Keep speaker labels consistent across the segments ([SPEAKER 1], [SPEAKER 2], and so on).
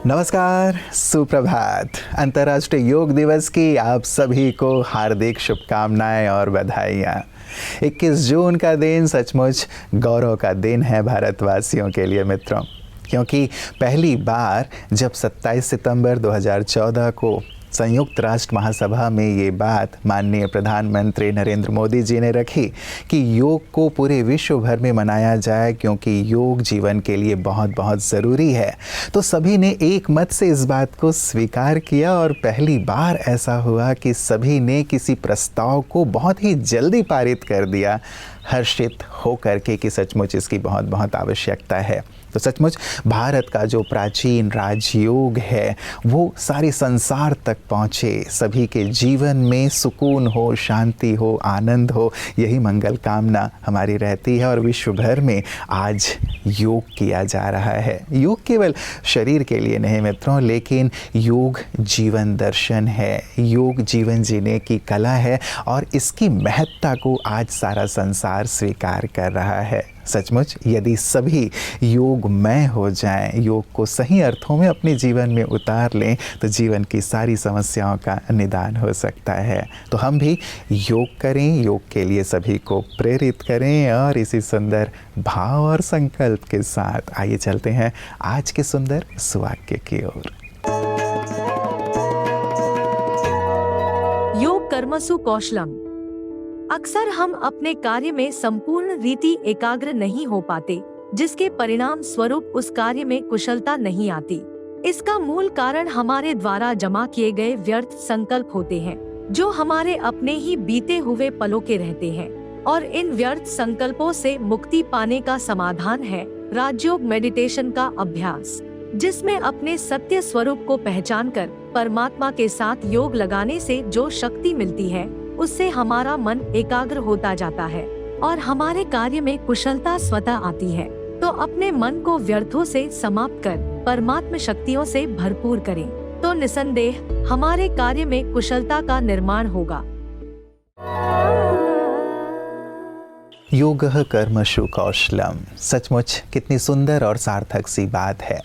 [SPEAKER 1] नमस्कार, सुप्रभात। अंतर्राष्ट्रीय योग दिवस की आप सभी को हार्दिक शुभकामनाएं और बधाइयाँ। 21 जून का दिन सचमुच गौरव का दिन है भारतवासियों के लिए मित्रों, क्योंकि पहली बार जब 27 सितंबर 2014 को संयुक्त राष्ट्र महासभा में ये बात माननीय प्रधानमंत्री नरेंद्र मोदी जी ने रखी कि योग को पूरे विश्व भर में मनाया जाए, क्योंकि योग जीवन के लिए बहुत बहुत ज़रूरी है, तो सभी ने एक मत से इस बात को स्वीकार किया। और पहली बार ऐसा हुआ कि सभी ने किसी प्रस्ताव को बहुत ही जल्दी पारित कर दिया, हर्षित होकर के कि सचमुच इसकी बहुत बहुत आवश्यकता है। तो सचमुच भारत का जो प्राचीन राजयोग है वो सारे संसार तक पहुँचे, सभी के जीवन में सुकून हो, शांति हो, आनंद हो, यही मंगल कामना हमारी रहती है। और विश्व भर में आज योग किया जा रहा है। योग केवल शरीर के लिए नहीं मित्रों, लेकिन योग जीवन दर्शन है, योग जीवन जीने की कला है, और इसकी महत्ता को आज सारा संसार स्वीकार कर रहा है। सचमुच यदि सभी योगमय हो जाएं, योग को सही अर्थों में अपने जीवन में उतार लें, तो जीवन की सारी समस्याओं का निदान हो सकता है। तो हम भी योग करें, योग के लिए सभी को प्रेरित करें, और इसी सुंदर भाव और संकल्प के साथ आइए चलते हैं आज के सुंदर सुवाक्य की ओर।
[SPEAKER 2] योग कर्मसु कौशलम। अक्सर हम अपने कार्य में संपूर्ण रीति एकाग्र नहीं हो पाते, जिसके परिणाम स्वरूप उस कार्य में कुशलता नहीं आती। इसका मूल कारण हमारे द्वारा जमा किए गए व्यर्थ संकल्प होते हैं, जो हमारे अपने ही बीते हुए पलों के रहते हैं। और इन व्यर्थ संकल्पों से मुक्ति पाने का समाधान है राजयोग मेडिटेशन का अभ्यास, जिसमें अपने सत्य स्वरूप को पहचान कर परमात्मा के साथ योग लगाने से जो शक्ति मिलती है, उससे हमारा मन एकाग्र होता जाता है और हमारे कार्य में कुशलता स्वतः आती है। तो अपने मन को व्यर्थों से समाप्त कर परमात्मा शक्तियों से भरपूर करें, तो निसंदेह हमारे कार्य में कुशलता का निर्माण होगा।
[SPEAKER 1] योगः कर्मसु कौशलम। सचमुच कितनी सुंदर और सार्थक सी बात है।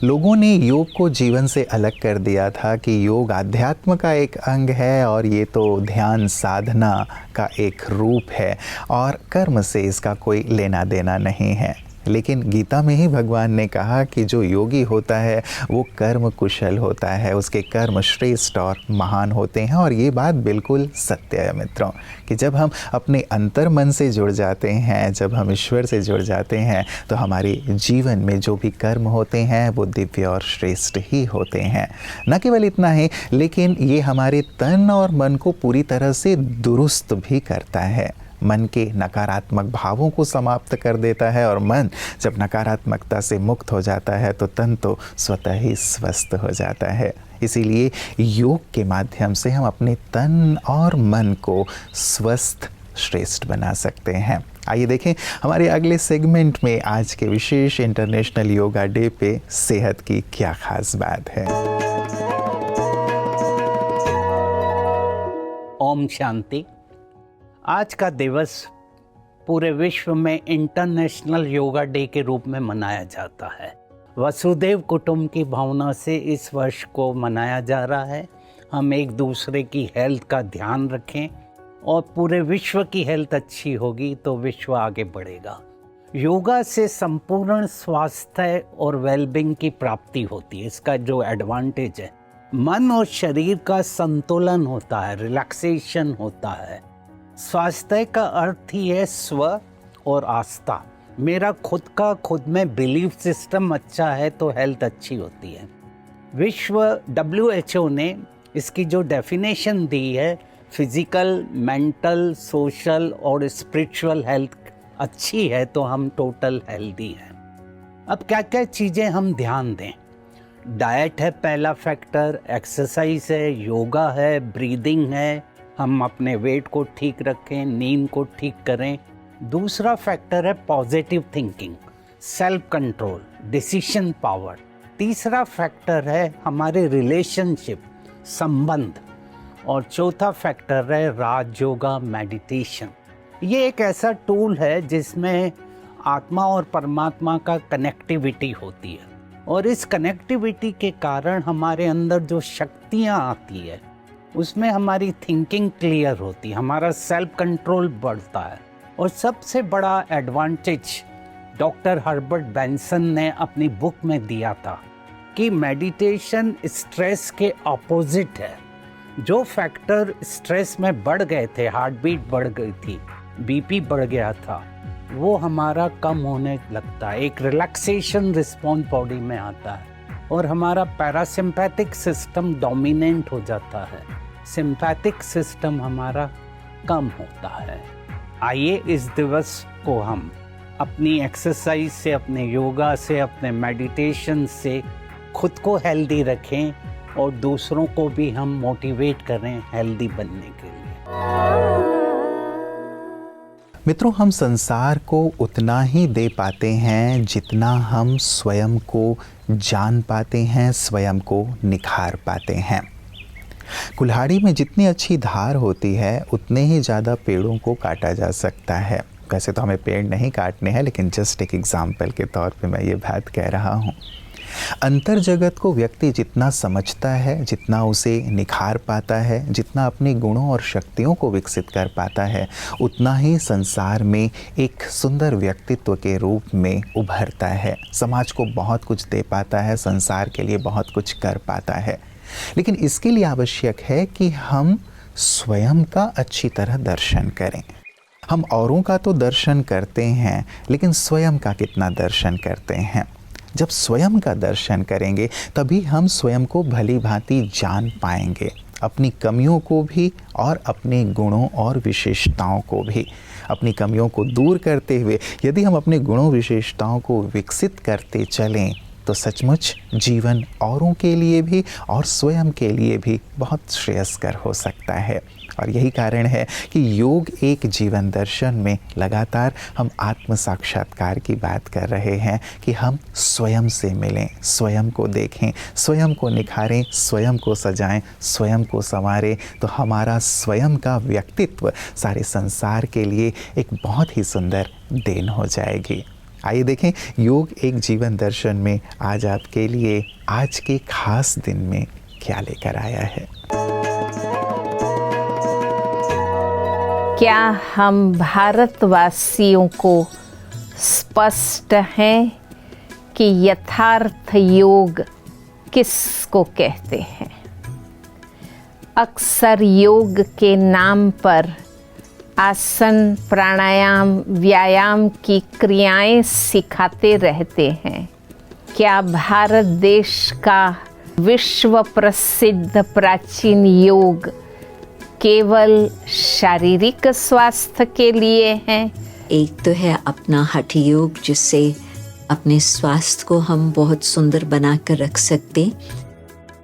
[SPEAKER 1] लोगों ने योग को जीवन से अलग कर दिया था कि योग आध्यात्म का एक अंग है, और ये तो ध्यान साधना का एक रूप है, और कर्म से इसका कोई लेना देना नहीं है। लेकिन गीता में ही भगवान ने कहा कि जो योगी होता है वो कर्म कुशल होता है, उसके कर्म श्रेष्ठ और महान होते हैं। और ये बात बिल्कुल सत्य है मित्रों, कि जब हम अपने अंतर मन से जुड़ जाते हैं, जब हम ईश्वर से जुड़ जाते हैं, तो हमारे जीवन में जो भी कर्म होते हैं वो दिव्य और श्रेष्ठ ही होते हैं। न केवल इतना ही, लेकिन ये हमारे तन और मन को पूरी तरह से दुरुस्त भी करता है। मन के नकारात्मक भावों को समाप्त कर देता है, और मन जब नकारात्मकता से मुक्त हो जाता है तो तन तो स्वतः ही स्वस्थ हो जाता है। इसीलिए योग के माध्यम से हम अपने तन और मन को स्वस्थ श्रेष्ठ बना सकते हैं। आइए देखें हमारे अगले सेगमेंट में आज के विशेष इंटरनेशनल योगा डे पे सेहत की क्या खास बात है।
[SPEAKER 3] ओम शांति। आज का दिवस पूरे विश्व में इंटरनेशनल योगा डे के रूप में मनाया जाता है। वसुदेव कुटुंब की भावना से इस वर्ष को मनाया जा रहा है। हम एक दूसरे की हेल्थ का ध्यान रखें, और पूरे विश्व की हेल्थ अच्छी होगी तो विश्व आगे बढ़ेगा। योगा से संपूर्ण स्वास्थ्य और वेलबींग की प्राप्ति होती है। इसका जो एडवांटेज है, मन और शरीर का संतुलन होता है, रिलैक्सेशन होता है। स्वास्थ्य का अर्थ ही है स्व और आस्था। मेरा खुद में बिलीफ सिस्टम अच्छा है तो हेल्थ अच्छी होती है। विश्व WHO ने इसकी जो डेफिनेशन दी है, फिजिकल, मेंटल, सोशल और स्पिरिचुअल हेल्थ अच्छी है तो हम टोटल हेल्दी हैं। अब क्या क्या चीज़ें हम ध्यान दें? डाइट है पहला फैक्टर, एक्सरसाइज है, योगा है, ब्रीदिंग है, हम अपने वेट को ठीक रखें, नींद को ठीक करें। दूसरा फैक्टर है positive thinking, self control, decision power. तीसरा फैक्टर है हमारे रिलेशनशिप, संबंध। और चौथा फैक्टर है राजयोगा मेडिटेशन। ये एक ऐसा टूल है जिसमें आत्मा और परमात्मा का कनेक्टिविटी होती है। और इस कनेक्टिविटी के कारण हमारे अंदर जो शक्तियाँ आती है उसमें हमारी थिंकिंग क्लियर होती है, हमारा सेल्फ कंट्रोल बढ़ता है। और सबसे बड़ा एडवांटेज डॉक्टर हर्बर्ट बेंसन ने अपनी बुक में दिया था कि मेडिटेशन स्ट्रेस के ऑपोजिट है। जो फैक्टर स्ट्रेस में बढ़ गए थे, हार्ट बीट बढ़ गई थी, बीपी बढ़ गया था, वो हमारा कम होने लगता है। एक रिलैक्सेशन रिस्पॉन्स बॉडी में आता है और हमारा पैरासिम्पैथिक सिस्टम डोमिनेंट हो जाता है, सिंपैथिक सिस्टम हमारा कम होता है। आइए इस दिवस को हम अपनी एक्सरसाइज से, अपने योगा से, अपने मेडिटेशन से खुद को हेल्दी रखें और दूसरों को भी हम मोटिवेट करें हेल्दी बनने के लिए।
[SPEAKER 1] मित्रों, हम संसार को उतना ही दे पाते हैं जितना हम स्वयं को जान पाते हैं, स्वयं को निखार पाते हैं। कुल्हाड़ी में जितनी अच्छी धार होती है उतने ही ज़्यादा पेड़ों को काटा जा सकता है। वैसे तो हमें पेड़ नहीं काटने हैं, लेकिन जस्ट एक एग्जाम्पल के तौर पे मैं ये बात कह रहा हूँ। अंतर जगत को व्यक्ति जितना समझता है, जितना उसे निखार पाता है, जितना अपने गुणों और शक्तियों को विकसित कर पाता है, उतना ही संसार में एक सुंदर व्यक्तित्व के रूप में उभरता है, समाज को बहुत कुछ दे पाता है, संसार के लिए बहुत कुछ कर पाता है। लेकिन इसके लिए आवश्यक है कि हम स्वयं का अच्छी तरह दर्शन करें। हम औरों का तो दर्शन करते हैं, लेकिन स्वयं का कितना दर्शन करते हैं? जब स्वयं का दर्शन करेंगे तभी हम स्वयं को भली भांति जान पाएंगे, अपनी कमियों को भी और अपने गुणों और विशेषताओं को भी। अपनी कमियों को दूर करते हुए यदि हम अपने गुणों विशेषताओं को विकसित करते चलें तो सचमुच जीवन औरों के लिए भी और स्वयं के लिए भी बहुत श्रेयस्कर हो सकता है। और यही कारण है कि योग एक जीवन दर्शन में लगातार हम आत्म साक्षात्कार की बात कर रहे हैं कि हम स्वयं से मिलें, स्वयं को देखें, स्वयं को निखारें, स्वयं को सजाएं, स्वयं को संवारें, तो हमारा स्वयं का व्यक्तित्व सारे संसार के लिए एक बहुत ही सुंदर देन हो जाएगी। आइए देखें योग एक जीवन दर्शन में आज आपके लिए आज के खास दिन में क्या लेकर आया है।
[SPEAKER 4] क्या हम भारतवासियों को स्पष्ट हैं कि यथार्थ योग किसको कहते हैं? अक्सर योग के नाम पर आसन, प्राणायाम, व्यायाम की क्रियाएं सिखाते रहते हैं। क्या भारत देश का विश्व प्रसिद्ध प्राचीन योग केवल शारीरिक स्वास्थ्य के लिए है?
[SPEAKER 5] एक तो है अपना हठ योग, जिससे अपने स्वास्थ्य को हम बहुत सुंदर बना कर रख सकते।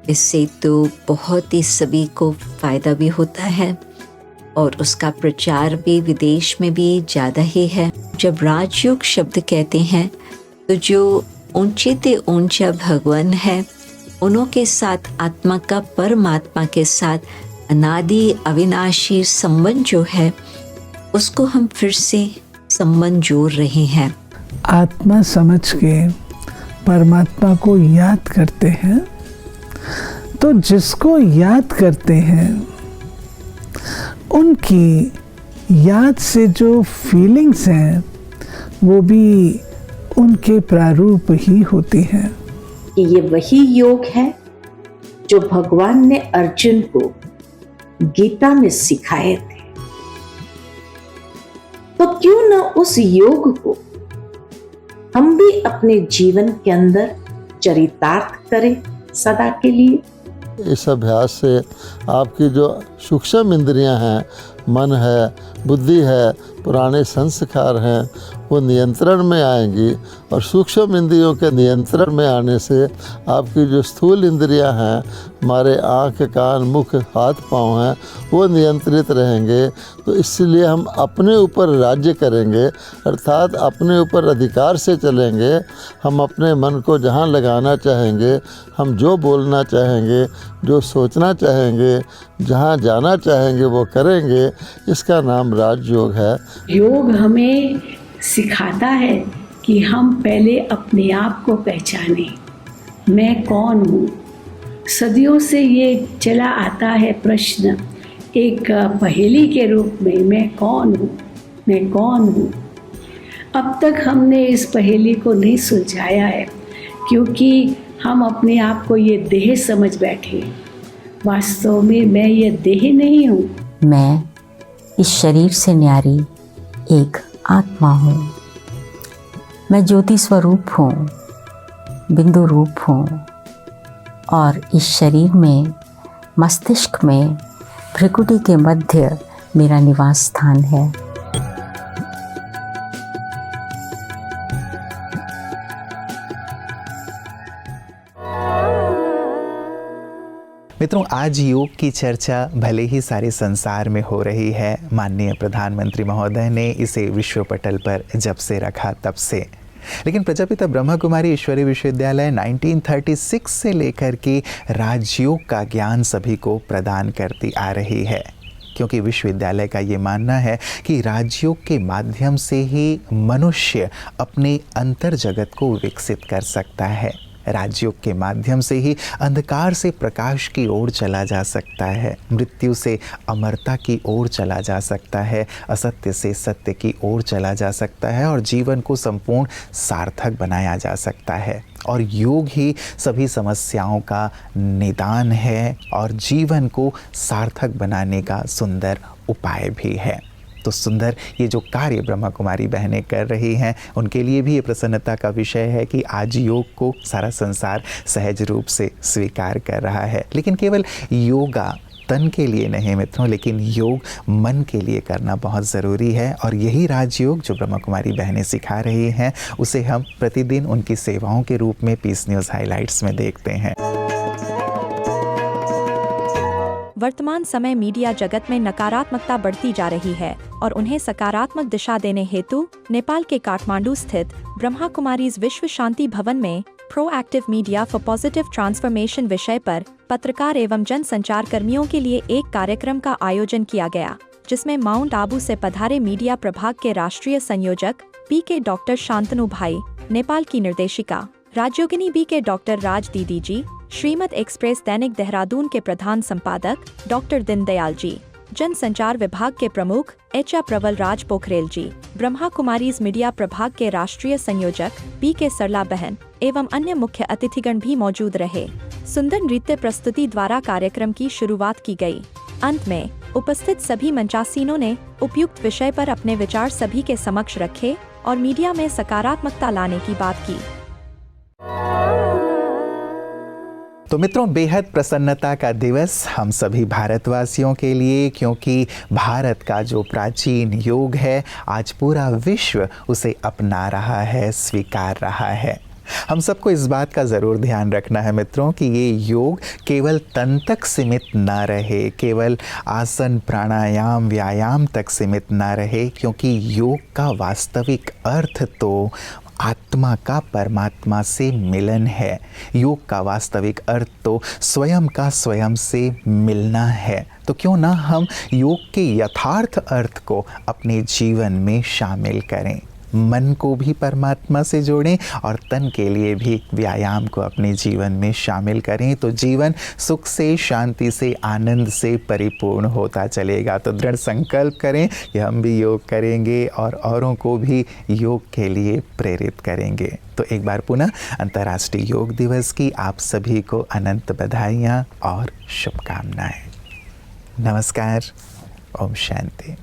[SPEAKER 5] इससे तो बहुत ही सभी को फायदा भी होता है और उसका प्रचार भी विदेश में भी ज़्यादा ही है। जब राजयोग शब्द कहते हैं तो जो ऊंचे ते ऊंचा भगवान है, उन्हों के साथ आत्मा का परमात्मा के साथ अनादि अविनाशी संबंध जो है, उसको हम फिर से संबंध जोड़ रहे हैं।
[SPEAKER 6] आत्मा समझ के परमात्मा को याद करते हैं, तो जिसको याद करते हैं उनकी याद से जो फीलिंग्स हैं वो भी उनके प्रारूप ही होती हैं।
[SPEAKER 7] कि ये वही योग है जो भगवान ने अर्जुन को गीता में सिखाए थे। तो क्यों न उस योग को हम भी अपने जीवन के अंदर चरितार्थ करें सदा के लिए।
[SPEAKER 8] इस अभ्यास से आपकी जो सूक्ष्म इंद्रियां हैं, मन है, बुद्धि है, पुराने संस्कार हैं, वो नियंत्रण में आएंगी और सूक्ष्म इंद्रियों के नियंत्रण में आने से आपकी जो स्थूल इंद्रियां हैं, हमारे आँख, कान, मुख, हाथ, पाँव हैं, वो नियंत्रित रहेंगे। तो इसलिए हम अपने ऊपर राज्य करेंगे, अर्थात अपने ऊपर अधिकार से चलेंगे। हम अपने मन को जहाँ लगाना चाहेंगे, हम जो बोलना चाहेंगे, जो सोचना चाहेंगे, जहाँ जाना चाहेंगे वो करेंगे। इसका नाम राजयोग है।
[SPEAKER 7] योग हमें सिखाता है कि हम पहले अपने आप को पहचानें,
[SPEAKER 9] मैं कौन हूँ। सदियों से ये चला आता है प्रश्न एक पहेली के रूप में, मैं कौन हूँ, मैं कौन हूँ। अब तक हमने इस पहेली को नहीं सुलझाया है, क्योंकि हम अपने आप को ये देह समझ बैठे। वास्तव में मैं ये देह नहीं हूँ।
[SPEAKER 10] मैं इस शरीर से न्यारी एक आत्मा हूँ। मैं ज्योति स्वरूप हूँ, बिंदु रूप हूँ और इस शरीर में, मस्तिष्क में, भ्रिकुटी के मध्य मेरा निवास स्थान है।
[SPEAKER 1] मित्रों, आज योग की चर्चा भले ही सारे संसार में हो रही है, माननीय प्रधानमंत्री महोदय ने इसे विश्व पटल पर जब से रखा तब से, लेकिन प्रजापिता ब्रह्मा कुमारी ईश्वरीय विश्वविद्यालय 1936 से लेकर के राजयोग का ज्ञान सभी को प्रदान करती आ रही है, क्योंकि विश्वविद्यालय का ये मानना है कि राजयोग के माध्यम से ही मनुष्य अपने अंतर जगत को विकसित कर सकता है। राजयोग के माध्यम से ही अंधकार से प्रकाश की ओर चला जा सकता है, मृत्यु से अमरता की ओर चला जा सकता है, असत्य से सत्य की ओर चला जा सकता है और जीवन को संपूर्ण सार्थक बनाया जा सकता है। और योग ही सभी समस्याओं का निदान है और जीवन को सार्थक बनाने का सुंदर उपाय भी है। तो सुंदर ये जो कार्य ब्रह्मा कुमारी बहनें कर रही हैं, उनके लिए भी ये प्रसन्नता का विषय है कि आज योग को सारा संसार सहज रूप से स्वीकार कर रहा है। लेकिन केवल योगा तन के लिए नहीं मित्रों, लेकिन योग मन के लिए करना बहुत ज़रूरी है। और यही राजयोग जो ब्रह्मा कुमारी बहनें सिखा रही हैं, उसे हम प्रतिदिन उनकी सेवाओं के रूप में पीस न्यूज़ हाइलाइट्स में देखते हैं।
[SPEAKER 11] वर्तमान समय मीडिया जगत में नकारात्मकता बढ़ती जा रही है और उन्हें सकारात्मक दिशा देने हेतु नेपाल के काठमांडू स्थित ब्रह्मा कुमारीज विश्व शांति भवन में proactive media for positive transformation विषय पर पत्रकार एवं जन संचार कर्मियों के लिए एक कार्यक्रम का आयोजन किया गया, जिसमें माउंट आबू से पधारे मीडिया प्रभाग के राष्ट्रीय संयोजक पीके डॉक्टर शांतनु भाई, नेपाल की निर्देशिका राज्योगिनी बी के डॉक्टर राज दीदी जी, श्रीमद एक्सप्रेस दैनिक देहरादून के प्रधान संपादक डॉक्टर दीनदयाल जी, जन संचार विभाग के प्रमुख एच प्रवल राज पोखरेल जी, ब्रह्मा कुमारीज मीडिया प्रभाग के राष्ट्रीय संयोजक पी के सरला बहन एवं अन्य मुख्य अतिथिगण भी मौजूद रहे। सुंदर नृत्य प्रस्तुति द्वारा कार्यक्रम की शुरुआत की गई। अंत में उपस्थित सभी मंचासीनों ने उपयुक्त विषय पर अपने विचार सभी के समक्ष रखे और मीडिया में सकारात्मकता लाने की बात की।
[SPEAKER 1] तो मित्रों, बेहद प्रसन्नता का दिवस हम सभी भारतवासियों के लिए, क्योंकि भारत का जो प्राचीन योग है आज पूरा विश्व उसे अपना रहा है, स्वीकार रहा है। हम सबको इस बात का ज़रूर ध्यान रखना है मित्रों कि ये योग केवल तन तक सीमित ना रहे, केवल आसन प्राणायाम व्यायाम तक सीमित ना रहे, क्योंकि योग का वास्तविक अर्थ तो आत्मा का परमात्मा से मिलन है। योग का वास्तविक अर्थ तो स्वयं का स्वयं से मिलना है। तो क्यों ना हम योग के यथार्थ अर्थ को अपने जीवन में शामिल करें, मन को भी परमात्मा से जोड़ें और तन के लिए भी व्यायाम को अपने जीवन में शामिल करें, तो जीवन सुख से, शांति से, आनंद से परिपूर्ण होता चलेगा। तो दृढ़ संकल्प करें कि हम भी योग करेंगे और औरों को भी योग के लिए प्रेरित करेंगे। तो एक बार पुनः अंतर्राष्ट्रीय योग दिवस की आप सभी को अनंत बधाइयाँ और शुभकामनाएं। नमस्कार। ओम शांति।